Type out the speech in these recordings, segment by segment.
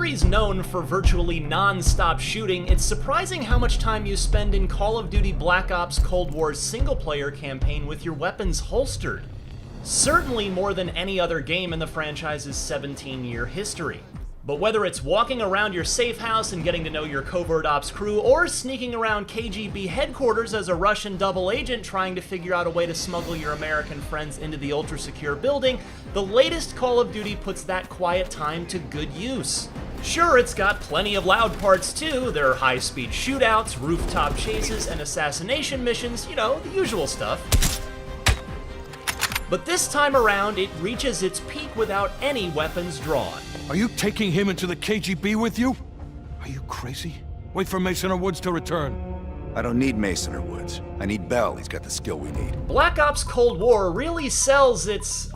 series known for virtually non-stop shooting, it's surprising how much time you spend in Call of Duty Black Ops Cold War's single-player campaign with your weapons holstered. Certainly more than any other game in the franchise's 17-year history. But whether it's walking around your safe house and getting to know your covert ops crew, or sneaking around KGB headquarters as a Russian double agent trying to figure out a way to smuggle your American friends into the ultra-secure building, the latest Call of Duty puts that quiet time to good use. Sure, it's got plenty of loud parts too. There are high-speed shootouts, rooftop chases, and assassination missions, you know, the usual stuff. But this time around, it reaches its peak without any weapons drawn. Are you taking him into the KGB with you? Are you crazy? Wait for Mason or Woods to return. I don't need Mason or Woods. I need Bell. He's got the skill we need. Black Ops Cold War really sells its,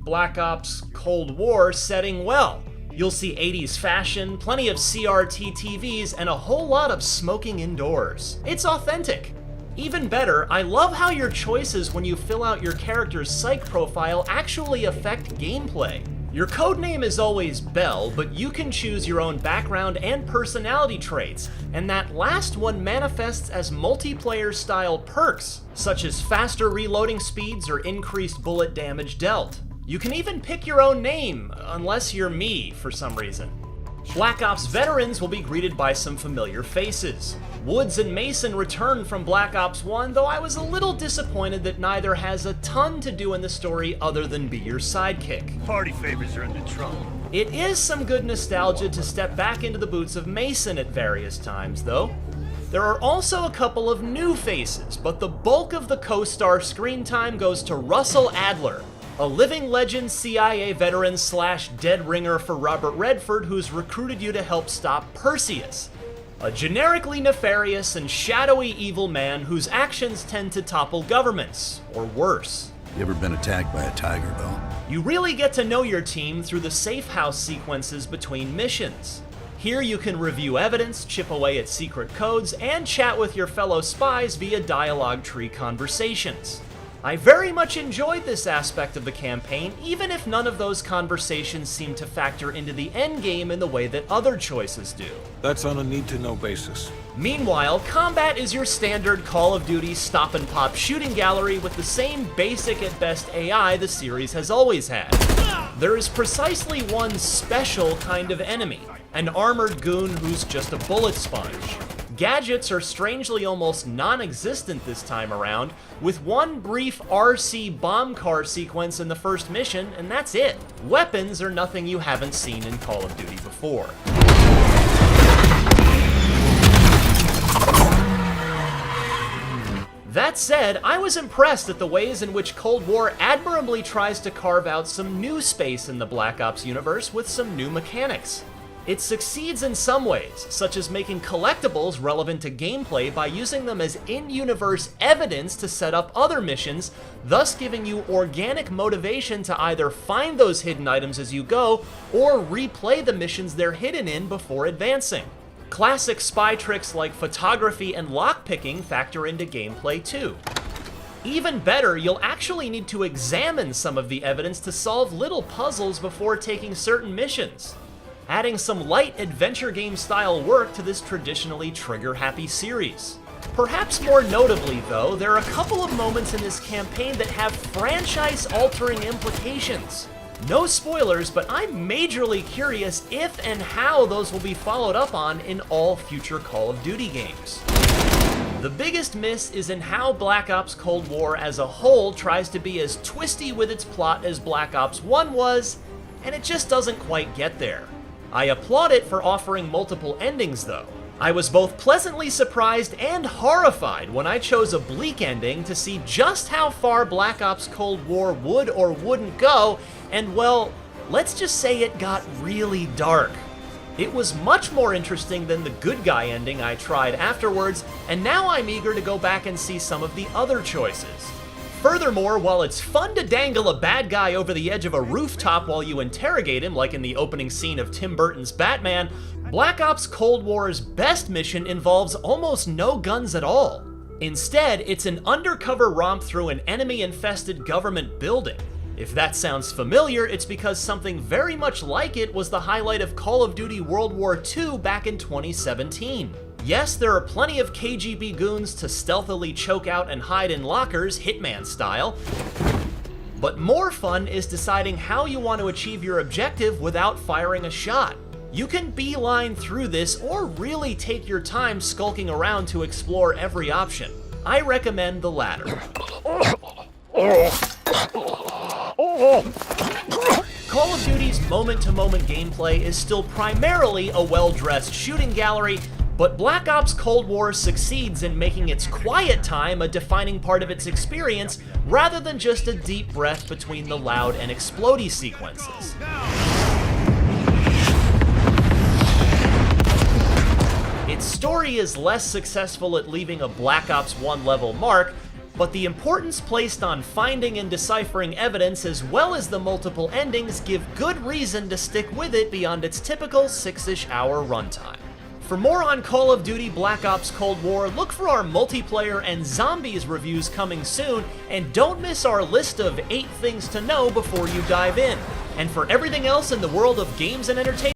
Black Ops Cold War setting well. You'll see 80s fashion, plenty of CRT TVs, and a whole lot of smoking indoors. It's authentic. Even better, I love how your choices when you fill out your character's psych profile actually affect gameplay. Your codename is always Bell, but you can choose your own background and personality traits, and that last one manifests as multiplayer-style perks, such as faster reloading speeds or increased bullet damage dealt. You can even pick your own name, unless you're me for some reason. Black Ops veterans will be greeted by some familiar faces. Woods and Mason return from Black Ops 1, though I was a little disappointed that neither has a ton to do in the story other than be your sidekick. Party favors are in the trunk. It is some good nostalgia to step back into the boots of Mason at various times, though. There are also a couple of new faces, but the bulk of the co-star screen time goes to Russell Adler, a living legend CIA veteran / dead ringer for Robert Redford who's recruited you to help stop Perseus, a generically nefarious and shadowy evil man whose actions tend to topple governments, or worse. You ever been attacked by a tiger, Bell? You really get to know your team through the safe house sequences between missions. Here you can review evidence, chip away at secret codes, and chat with your fellow spies via dialogue tree conversations. I very much enjoyed this aspect of the campaign, even if none of those conversations seem to factor into the endgame in the way that other choices do. That's on a need-to-know basis. Meanwhile, combat is your standard Call of Duty stop-and-pop shooting gallery with the same basic at best AI the series has always had. There is precisely one special kind of enemy, an armored goon who's just a bullet sponge. Gadgets are strangely almost non-existent this time around, with one brief RC bomb car sequence in the first mission, and that's it. Weapons are nothing you haven't seen in Call of Duty before. That said, I was impressed at the ways in which Cold War admirably tries to carve out some new space in the Black Ops universe with some new mechanics. It succeeds in some ways, such as making collectibles relevant to gameplay by using them as in-universe evidence to set up other missions, thus giving you organic motivation to either find those hidden items as you go, or replay the missions they're hidden in before advancing. Classic spy tricks like photography and lockpicking factor into gameplay too. Even better, you'll actually need to examine some of the evidence to solve little puzzles before taking certain missions, adding some light adventure game style work to this traditionally trigger-happy series. Perhaps more notably though, there are a couple of moments in this campaign that have franchise-altering implications. No spoilers, but I'm majorly curious if and how those will be followed up on in all future Call of Duty games. The biggest miss is in how Black Ops Cold War as a whole tries to be as twisty with its plot as Black Ops 1 was, and it just doesn't quite get there. I applaud it for offering multiple endings though. I was both pleasantly surprised and horrified when I chose a bleak ending to see just how far Black Ops Cold War would or wouldn't go, and well, let's just say it got really dark. It was much more interesting than the good guy ending I tried afterwards, and now I'm eager to go back and see some of the other choices. Furthermore, while it's fun to dangle a bad guy over the edge of a rooftop while you interrogate him, like in the opening scene of Tim Burton's Batman, Black Ops Cold War's best mission involves almost no guns at all. Instead, it's an undercover romp through an enemy-infested government building. If that sounds familiar, it's because something very much like it was the highlight of Call of Duty World War II back in 2017. Yes, there are plenty of KGB goons to stealthily choke out and hide in lockers, Hitman style, but more fun is deciding how you want to achieve your objective without firing a shot. You can beeline through this or really take your time skulking around to explore every option. I recommend the latter. Call of Duty's moment-to-moment gameplay is still primarily a well-dressed shooting gallery, but Black Ops Cold War succeeds in making its quiet time a defining part of its experience, rather than just a deep breath between the loud and explodey sequences. Its story is less successful at leaving a Black Ops 1 level mark, but the importance placed on finding and deciphering evidence as well as the multiple endings give good reason to stick with it beyond its typical 6-ish hour runtime. For more on Call of Duty Black Ops Cold War, look for our multiplayer and zombies reviews coming soon, and don't miss our list of 8 things to know before you dive in. And for everything else in the world of games and entertainment,